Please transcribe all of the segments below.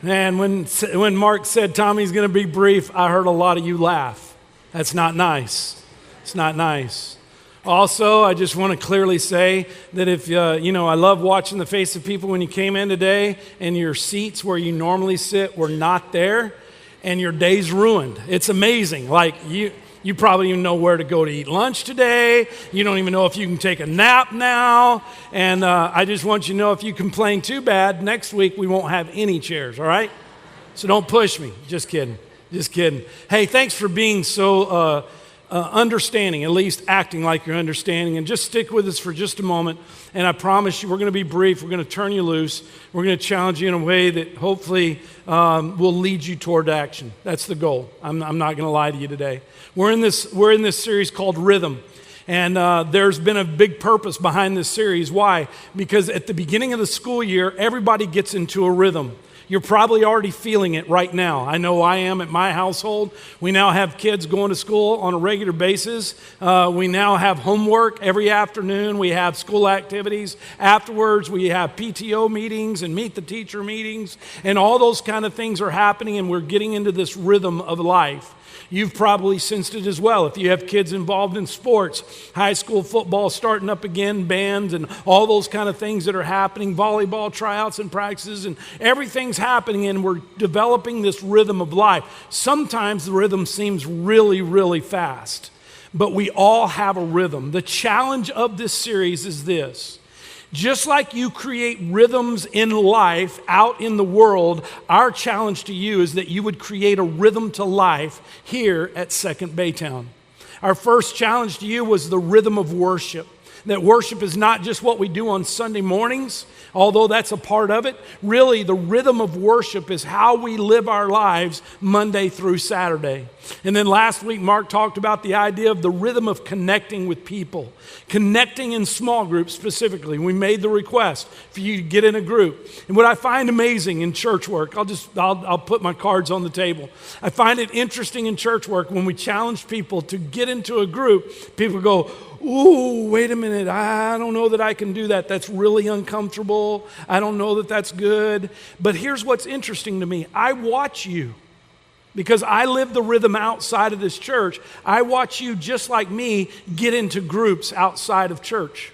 And when Mark said Tommy's going to be brief, I heard a lot of you laugh. That's not nice. It's not nice. Also, I just want to clearly say that if, I love watching the face of people when you came in today and your seats where you normally sit were not there and your day's ruined. It's amazing. Like you probably even know where to go to eat lunch today. You don't even know if you can take a nap now. And I just want you to know if you complain too bad, next week we won't have any chairs, all right? So don't push me. Just kidding. Just kidding. Hey, thanks for being so understanding, at least acting like you're understanding. And just stick with us for just a moment. And I promise you, we're going to be brief. We're going to turn you loose. We're going to challenge you in a way that hopefully will lead you toward action. That's the goal. I'm not going to lie to you today. We're in this series called Rhythm. And there's been a big purpose behind this series. Why? Because at the beginning of the school year, everybody gets into a rhythm. You're probably already feeling it right now. I know I am at my household. We now have kids going to school on a regular basis. We now have homework every afternoon. We have school activities. Afterwards, we have PTO meetings and meet the teacher meetings. And all those kind of things are happening, and we're getting into this rhythm of life. You've probably sensed it as well. If you have kids involved in sports, high school football starting up again, bands and all those kind of things that are happening, volleyball tryouts and practices, and everything's happening, and we're developing this rhythm of life. Sometimes the rhythm seems really, really fast, but we all have a rhythm. The challenge of this series is this. Just like you create rhythms in life out in the world, our challenge to you is that you would create a rhythm to life here at Second Baytown. Our first challenge to you was the rhythm of worship. That worship is not just what we do on Sunday mornings, although that's a part of it. Really, the rhythm of worship is how we live our lives Monday through Saturday. And then last week, Mark talked about the idea of the rhythm of connecting with people, connecting in small groups specifically. We made the request for you to get in a group. And what I find amazing in church work, I'll put my cards on the table. I find it interesting in church work when we challenge people to get into a group, people go, ooh, wait a minute, I don't know that I can do that. That's really uncomfortable. I don't know that that's good. But here's what's interesting to me. I watch you because I live the rhythm outside of this church. I watch you, just like me, get into groups outside of church.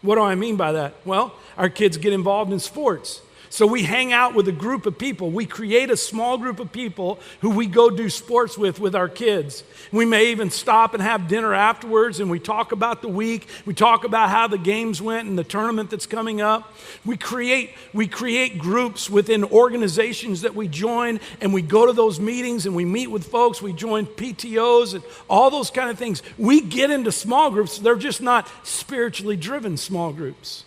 What do I mean by that? Well, our kids get involved in sports. So we hang out with a group of people. We create a small group of people who we go do sports with our kids. We may even stop and have dinner afterwards, and we talk about the week. We talk about how the games went and the tournament that's coming up. We create groups within organizations that we join, and we go to those meetings and we meet with folks. We join PTOs and all those kind of things. We get into small groups. They're just not spiritually driven small groups.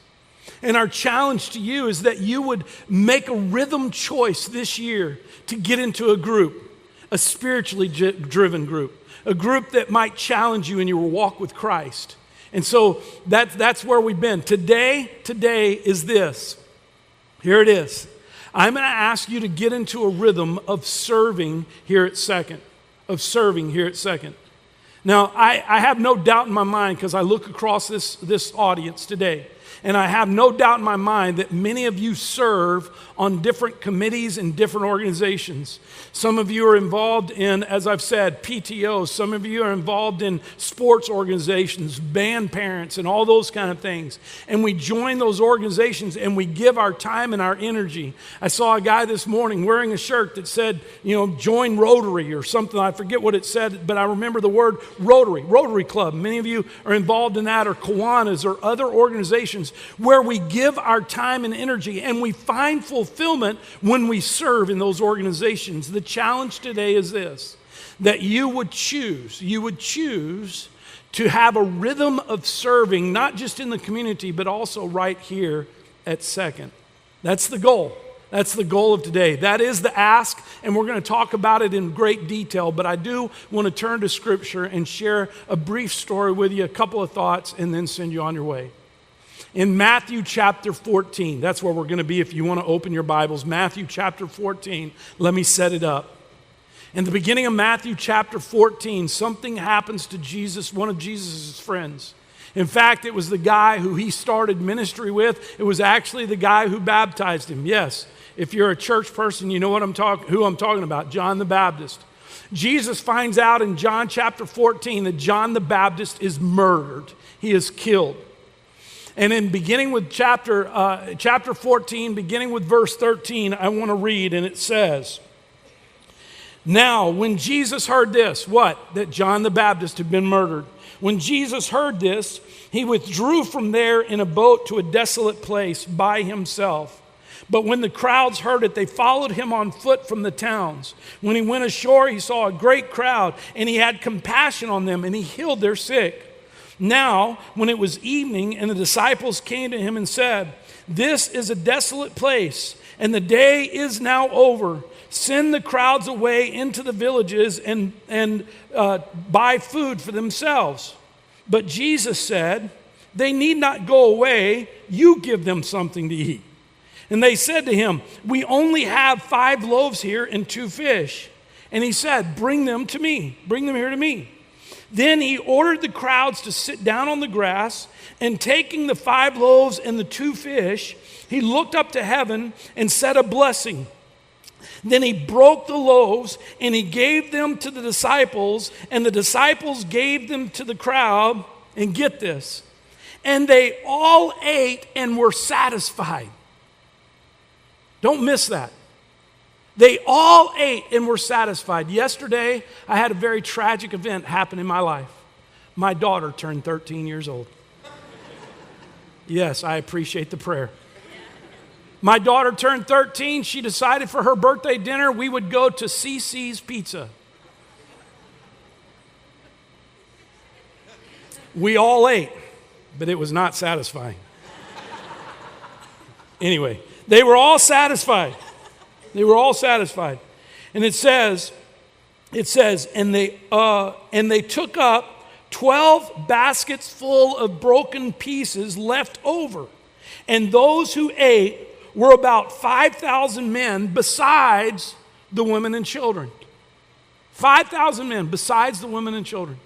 And our challenge to you is that you would make a rhythm choice this year to get into a group, a spiritually driven group, a group that might challenge you in your walk with Christ. And so that's where we've been. Today is this. Here it is. I'm going to ask you to get into a rhythm of serving here at Second. Now, I have no doubt in my mind, because I look across this audience today, and I have no doubt in my mind that many of you serve on different committees and different organizations. Some of you are involved in, as I've said, PTOs. Some of you are involved in sports organizations, band parents, and all those kind of things. And we join those organizations and we give our time and our energy. I saw a guy this morning wearing a shirt that said, join Rotary or something. I forget what it said, but I remember the word Rotary Club. Many of you are involved in that, or Kiwanis, or other organizations where we give our time and energy, and we find fulfillment when we serve in those organizations. The challenge today is this, that you would choose to have a rhythm of serving, not just in the community, but also right here at Second. That's the goal. That's the goal of today. That is the ask, and we're going to talk about it in great detail, but I do want to turn to Scripture and share a brief story with you, a couple of thoughts, and then send you on your way. In Matthew chapter 14, that's where we're going to be if you want to open your Bibles. Matthew chapter 14, let me set it up. In the beginning of Matthew chapter 14, something happens to Jesus, one of Jesus' friends. In fact, it was the guy who he started ministry with. It was actually the guy who baptized him. Yes, If you're a church person, you know who I'm talking about, John the Baptist. Jesus finds out in John chapter 14 that John the Baptist is murdered. He is killed. And in beginning with chapter 14, beginning with verse 13, I want to read, and it says, "Now, when Jesus heard this," what? That John the Baptist had been murdered. "When Jesus heard this, he withdrew from there in a boat to a desolate place by himself. But when the crowds heard it, they followed him on foot from the towns. When he went ashore, he saw a great crowd, and he had compassion on them, and he healed their sick. Now, when it was evening, and the disciples came to him and said, 'This is a desolate place, and the day is now over. Send the crowds away into the villages and buy food for themselves.' But Jesus said, 'They need not go away. You give them something to eat.' And they said to him, 'We only have 5 loaves here and 2 fish.' And he said, 'Bring them to me. Bring them here to me.' Then he ordered the crowds to sit down on the grass, and taking the 5 loaves and the 2 fish, he looked up to heaven and said a blessing. Then he broke the loaves, and he gave them to the disciples, and the disciples gave them to the crowd." And get this, "and they all ate and were satisfied." Don't miss that. They all ate and were satisfied. Yesterday, I had a very tragic event happen in my life. My daughter turned 13 years old. Yes, I appreciate the prayer. My daughter turned 13. She decided for her birthday dinner we would go to CC's Pizza. We all ate, but it was not satisfying. Anyway, they were all satisfied. They were all satisfied. And it says, and they took up 12 baskets full of broken pieces left over. And those who ate were about 5,000 men besides the women and children. 5,000 men besides the women and children.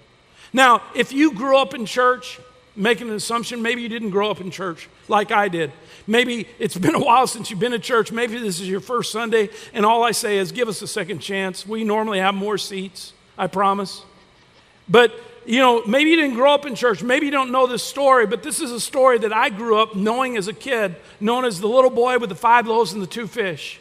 Now, if you grew up in church, making an assumption, maybe you didn't grow up in church like I did. Maybe it's been a while since you've been to church. Maybe this is your first Sunday, and all I say is give us a second chance. We normally have more seats, I promise. But, maybe you didn't grow up in church. Maybe you don't know this story, but this is a story that I grew up knowing as a kid, known as the little boy with the 5 loaves and the 2 fish.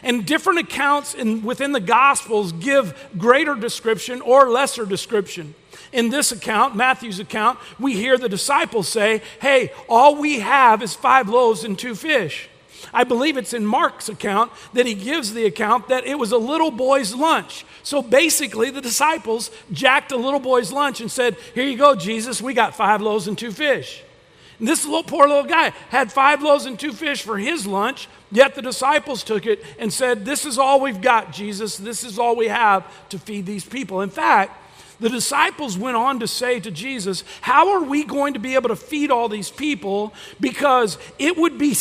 And different accounts within the Gospels give greater description or lesser description. In this account, Matthew's account, we hear the disciples say, "Hey, all we have is 5 loaves and 2 fish." I believe it's in Mark's account that he gives the account that it was a little boy's lunch. So basically, the disciples jacked a little boy's lunch and said, "Here you go, Jesus, we got 5 loaves and 2 fish." And this poor little guy had 5 loaves and 2 fish for his lunch, yet the disciples took it and said, "This is all we've got, Jesus. This is all we have to feed these people." In fact, the disciples went on to say to Jesus, "How are we going to be able to feed all these people? Because it would be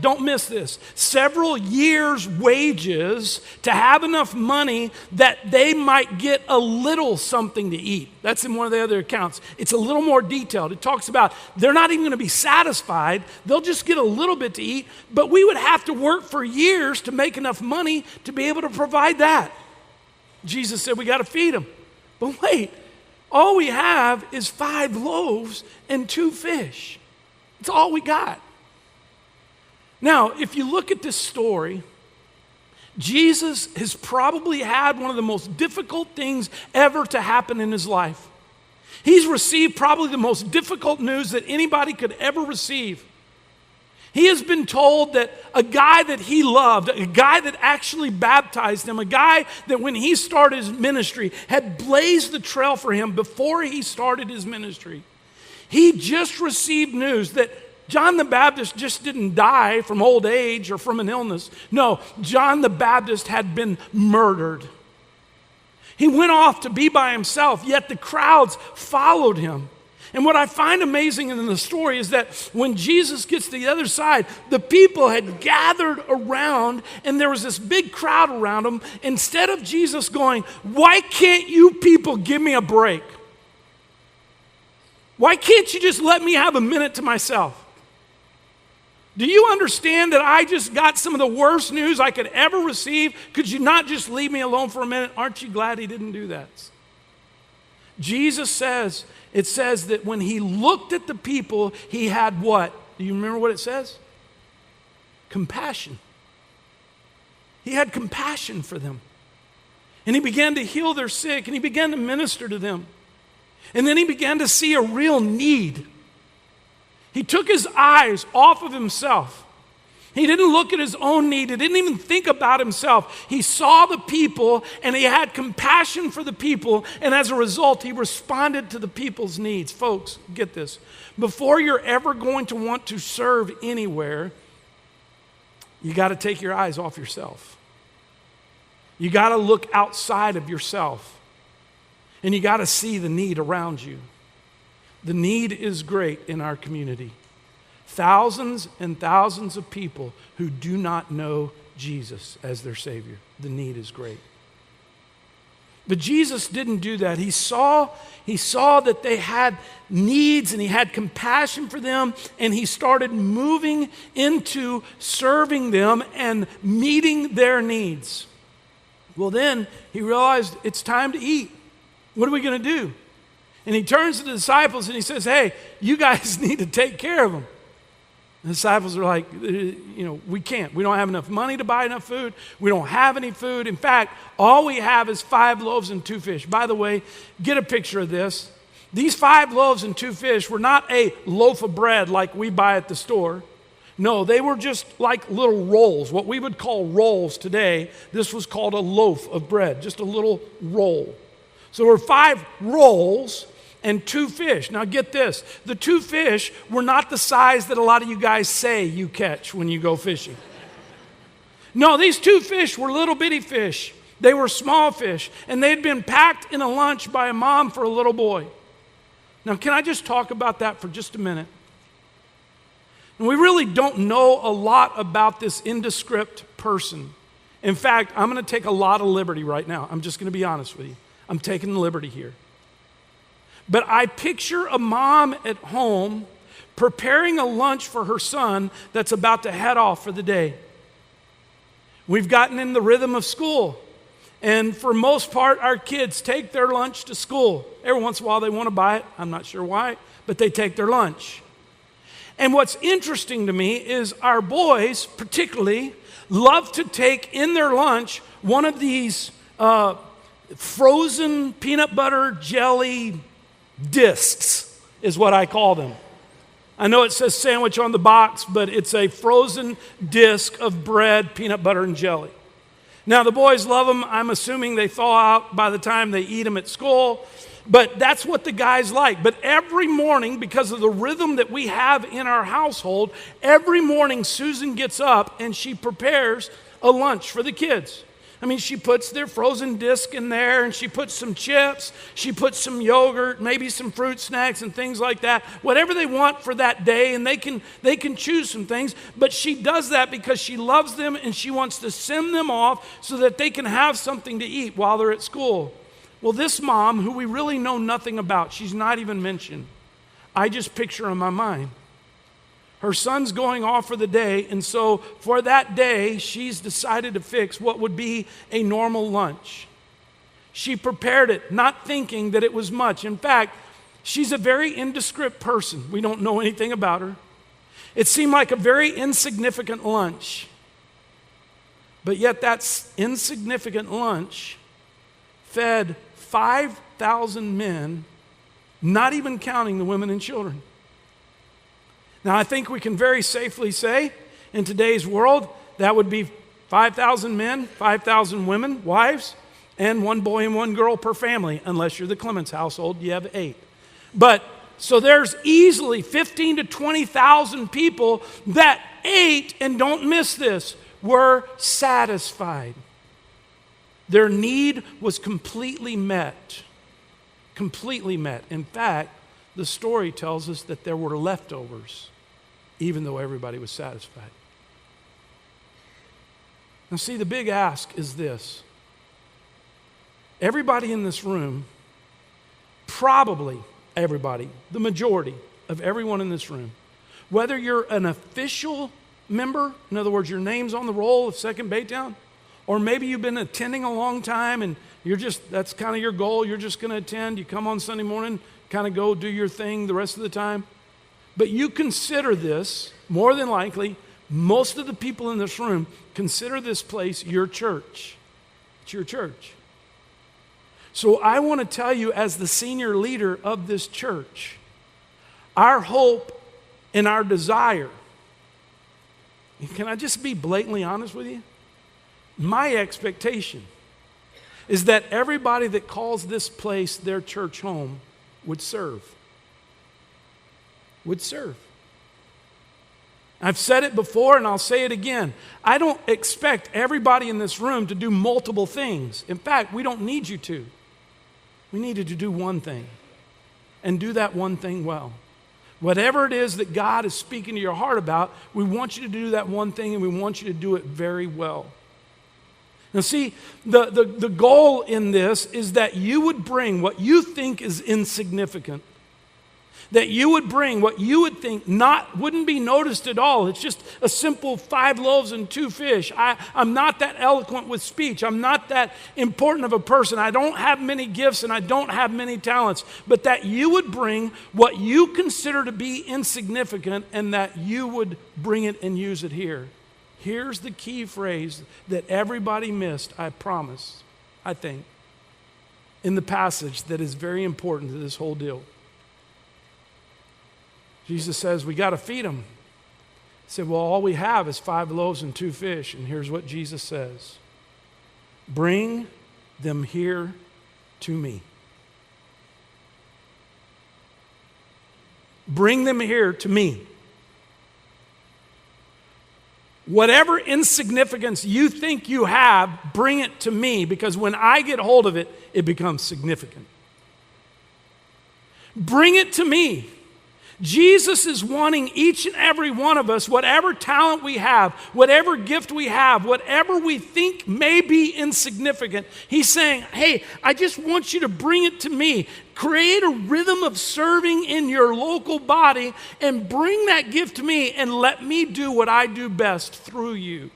don't miss this, several years' wages to have enough money that they might get a little something to eat." That's in one of the other accounts. It's a little more detailed. It talks about they're not even going to be satisfied. They'll just get a little bit to eat, but we would have to work for years to make enough money to be able to provide that. Jesus said, we got to feed them. But wait, all we have is 5 loaves and 2 fish. It's all we got. Now, if you look at this story, Jesus has probably had one of the most difficult things ever to happen in his life. He's received probably the most difficult news that anybody could ever receive. He has been told that a guy that he loved, a guy that actually baptized him, a guy that when he started his ministry had blazed the trail for him before he started his ministry. He just received news that John the Baptist just didn't die from old age or from an illness. No, John the Baptist had been murdered. He went off to be by himself, yet the crowds followed him. And what I find amazing in the story is that when Jesus gets to the other side, the people had gathered around and there was this big crowd around him. Instead of Jesus going, "Why can't you people give me a break? Why can't you just let me have a minute to myself?" Do you understand that I just got some of the worst news I could ever receive? Could you not just leave me alone for a minute? Aren't you glad he didn't do that? Jesus says, it says that when he looked at the people, he had what? Do you remember what it says? Compassion. He had compassion for them. And he began to heal their sick, and he began to minister to them. And then he began to see a real need. He took his eyes off of himself. He didn't look at his own need. He didn't even think about himself. He saw the people, and he had compassion for the people, and as a result, he responded to the people's needs. Folks, get this. Before you're ever going to want to serve anywhere, you got to take your eyes off yourself. You got to look outside of yourself, and you got to see the need around you. The need is great in our community. Thousands and thousands of people who do not know Jesus as their Savior. The need is great. But Jesus didn't do that. He saw that they had needs, and he had compassion for them, and he started moving into serving them and meeting their needs. Well, then he realized it's time to eat. What are we going to do? And he turns to the disciples and he says, hey, you guys need to take care of them. The disciples are like, we can't. We don't have enough money to buy enough food. We don't have any food. In fact, all we have is 5 loaves and 2 fish. By the way, get a picture of this. These 5 loaves and 2 fish were not a loaf of bread like we buy at the store. No, they were just like little rolls, what we would call rolls today. This was called a loaf of bread, just a little roll. So there were 5 rolls and 2 fish. Now get this, the 2 fish were not the size that a lot of you guys say you catch when you go fishing. No, these 2 fish were little bitty fish. They were small fish, and they'd been packed in a lunch by a mom for a little boy. Now can I just talk about that for just a minute? And we really don't know a lot about this indescript person. In fact, I'm going to take a lot of liberty right now. I'm just going to be honest with you. I'm taking the liberty here. But I picture a mom at home preparing a lunch for her son that's about to head off for the day. We've gotten in the rhythm of school. And for most part, our kids take their lunch to school. Every once in a while they want to buy it. I'm not sure why, but they take their lunch. And what's interesting to me is our boys particularly love to take in their lunch one of these frozen peanut butter jelly discs is what I call them. I know it says sandwich on the box, but it's a frozen disc of bread, peanut butter, and jelly. Now, the boys love them. I'm assuming they thaw out by the time they eat them at school, but that's what the guys like. But every morning, because of the rhythm that we have in our household, every morning Susan gets up and she prepares a lunch for the kids. I mean, she puts their frozen disc in there, and she puts some chips, she puts some yogurt, maybe some fruit snacks and things like that, whatever they want for that day, and they can choose some things, but she does that because she loves them and she wants to send them off so that they can have something to eat while they're at school. Well, this mom, who we really know nothing about, she's not even mentioned, I just picture her in my mind. Her son's going off for the day, and so for that day, she's decided to fix what would be a normal lunch. She prepared it, not thinking that it was much. In fact, she's a very indescript person. We don't know anything about her. It seemed like a very insignificant lunch. But yet that insignificant lunch fed 5,000 men, not even counting the women and children. Now, I think we can very safely say in today's world that would be 5,000 men, 5,000 women, wives, and 1 boy and 1 girl per family. Unless you're the Clements household, you have 8. But so there's easily 15 to 20,000 people that ate, and don't miss this, were satisfied. Their need was completely met. Completely met. In fact, the story tells us that there were leftovers, even though everybody was satisfied. Now, see, the big ask is this. Everybody in this room, probably everybody, the majority of everyone in this room, whether you're an official member. In other words, your name's on the roll of Second Baytown. Or maybe you've been attending a long time and that's kind of your goal. You're just going to attend. You come on Sunday morning, kind of go do your thing the rest of the time. But you consider this, more than likely, most of the people in this room consider this place your church. It's your church. So I want to tell you, as the senior leader of this church, our hope and our desire, and can I just be blatantly honest with you? My expectation is that everybody that calls this place their church home would serve. Would serve. I've said it before and I'll say it again. I don't expect everybody in this room to do multiple things. In fact, we don't need you to. We need you to do one thing and do that one thing well. Whatever it is that God is speaking to your heart about, we want you to do that one thing and we want you to do it very well. Now see, the goal in this is that you would bring what you think is insignificant, that you would bring what you would think wouldn't be noticed at all. It's just a simple 5 loaves and 2 fish. I'm not that eloquent with speech. I'm not that important of a person. I don't have many gifts and I don't have many talents. But that you would bring what you consider to be insignificant and that you would bring it and use it here. Here's the key phrase that everybody missed, I promise, I think, in the passage that is very important to this whole deal. Jesus says, we got to feed them. He said, well, all we have is 5 loaves and 2 fish. And here's what Jesus says. Bring them here to me. Bring them here to me. Whatever insignificance you think you have, bring it to me, because when I get hold of it, it becomes significant. Bring it to me. Jesus is wanting each and every one of us, whatever talent we have, whatever gift we have, whatever we think may be insignificant, he's saying, hey, I just want you to bring it to me. Create a rhythm of serving in your local body and bring that gift to me and let me do what I do best through you.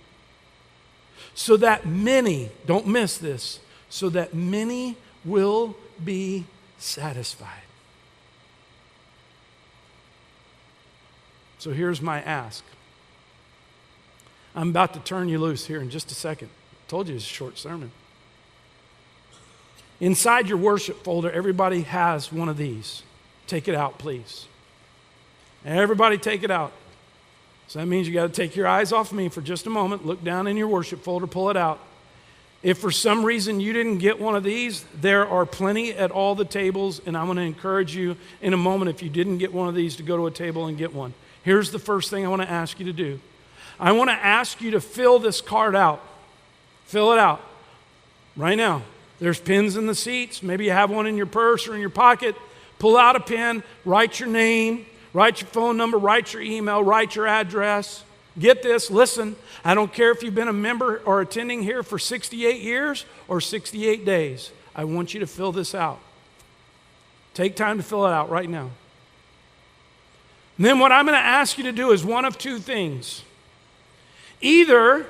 So that many, don't miss this, so that many will be satisfied. So here's my ask. I'm about to turn you loose here in just a second. I told you it's a short sermon. Inside your worship folder, everybody has one of these. Take it out, please. Everybody take it out. So that means you got to take your eyes off me for just a moment. Look down in your worship folder, pull it out. If for some reason you didn't get one of these, there are plenty at all the tables, and I'm going to encourage you in a moment, if you didn't get one of these, to go to a table and get one. Here's the first thing I want to ask you to do. I want to ask you to fill this card out. Fill it out right now. There's pens in the seats. Maybe you have one in your purse or in your pocket. Pull out a pen, write your name, write your phone number, write your email, write your address. Get this, listen, I don't care if you've been a member or attending here for 68 years or 68 days. I want you to fill this out. Take time to fill it out right now. And then what I'm going to ask you to do is one of two things. Either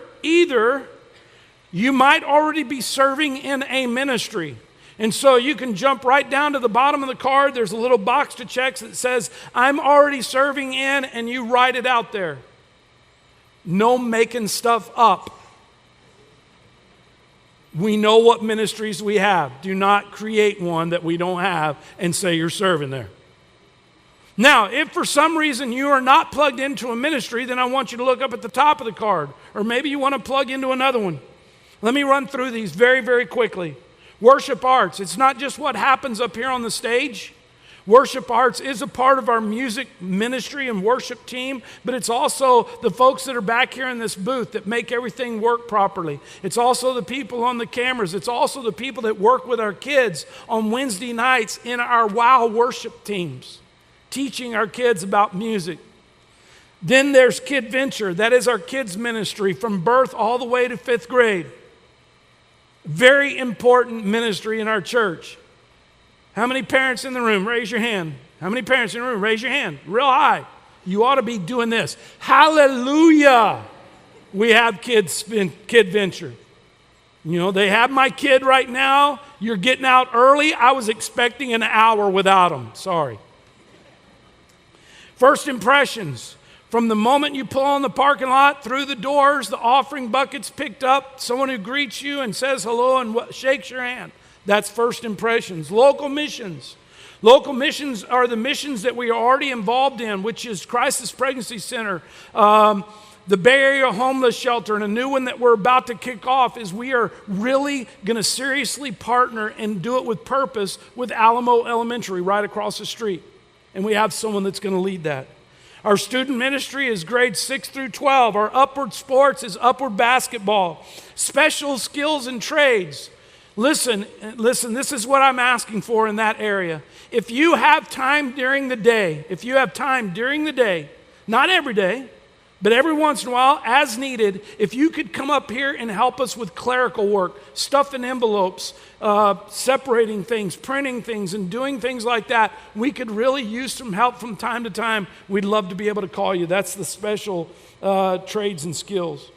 you might already be serving in a ministry. And so you can jump right down to the bottom of the card. There's a little box to check that says, I'm already serving in, and you write it out there. No making stuff up. We know what ministries we have. Do not create one that we don't have and say you're serving there. Now, if for some reason you are not plugged into a ministry, then I want you to look up at the top of the card. Or maybe you want to plug into another one. Let me run through these very, very quickly. Worship arts. It's not just what happens up here on the stage. Worship arts is a part of our music ministry and worship team, but it's also the folks that are back here in this booth that make everything work properly. It's also the people on the cameras. It's also the people that work with our kids on Wednesday nights in our WOW worship teams, teaching our kids about music. Then there's Kid Venture. That is our kids ministry from birth all the way to 5th grade. Very important ministry in our church. How many parents in the room? Raise your hand. How many parents in the room? Raise your hand. Real high. You ought to be doing this. Hallelujah. We have Kid Venture. You know, they have my kid right now. You're getting out early. I was expecting an hour without them. Sorry. First impressions. From the moment you pull in the parking lot, through the doors, the offering bucket's picked up, someone who greets you and says hello and shakes your hand. That's first impressions. Local missions. Local missions are the missions that we are already involved in, which is Crisis Pregnancy Center, the Bay Area Homeless Shelter, and a new one that we're about to kick off is we are really going to seriously partner and do it with purpose with Alamo Elementary right across the street. And we have someone that's going to lead that. Our student ministry is grades 6 through 12. Our upward sports is upward basketball. Special skills and trades. Listen, this is what I'm asking for in that area. If you have time during the day, not every day, but every once in a while, as needed, if you could come up here and help us with clerical work, stuffing envelopes, separating things, printing things, and doing things like that, we could really use some help from time to time. We'd love to be able to call you. That's the special trades and skills.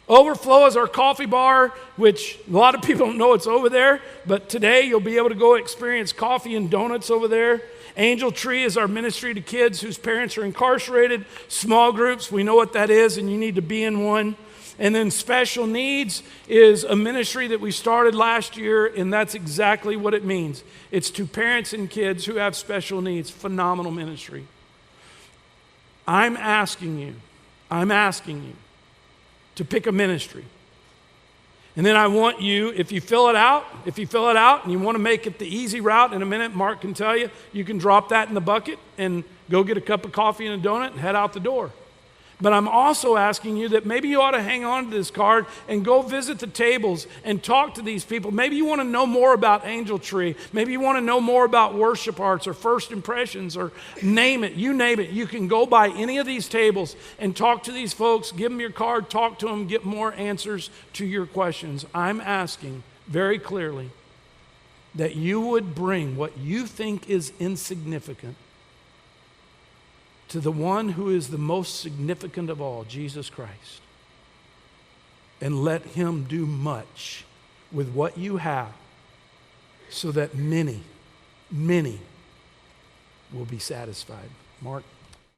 Overflow is our coffee bar, which a lot of people don't know it's over there, but today you'll be able to go experience coffee and donuts over there. Angel Tree is our ministry to kids whose parents are incarcerated. Small groups, we know what that is, and you need to be in one. And then Special Needs is a ministry that we started last year, and that's exactly what it means. It's to parents and kids who have special needs. Phenomenal ministry. I'm asking you to pick a ministry. And then I want you, if you fill it out and you want to make it the easy route, in a minute, Mark can tell you, you can drop that in the bucket and go get a cup of coffee and a donut and head out the door. But I'm also asking you that maybe you ought to hang on to this card and go visit the tables and talk to these people. Maybe you want to know more about Angel Tree. Maybe you want to know more about worship arts or first impressions or name it. You name it. You can go by any of these tables and talk to these folks. Give them your card. Talk to them. Get more answers to your questions. I'm asking very clearly that you would bring what you think is insignificant to the one who is the most significant of all, Jesus Christ. And let him do much with what you have so that many, many will be satisfied. Mark.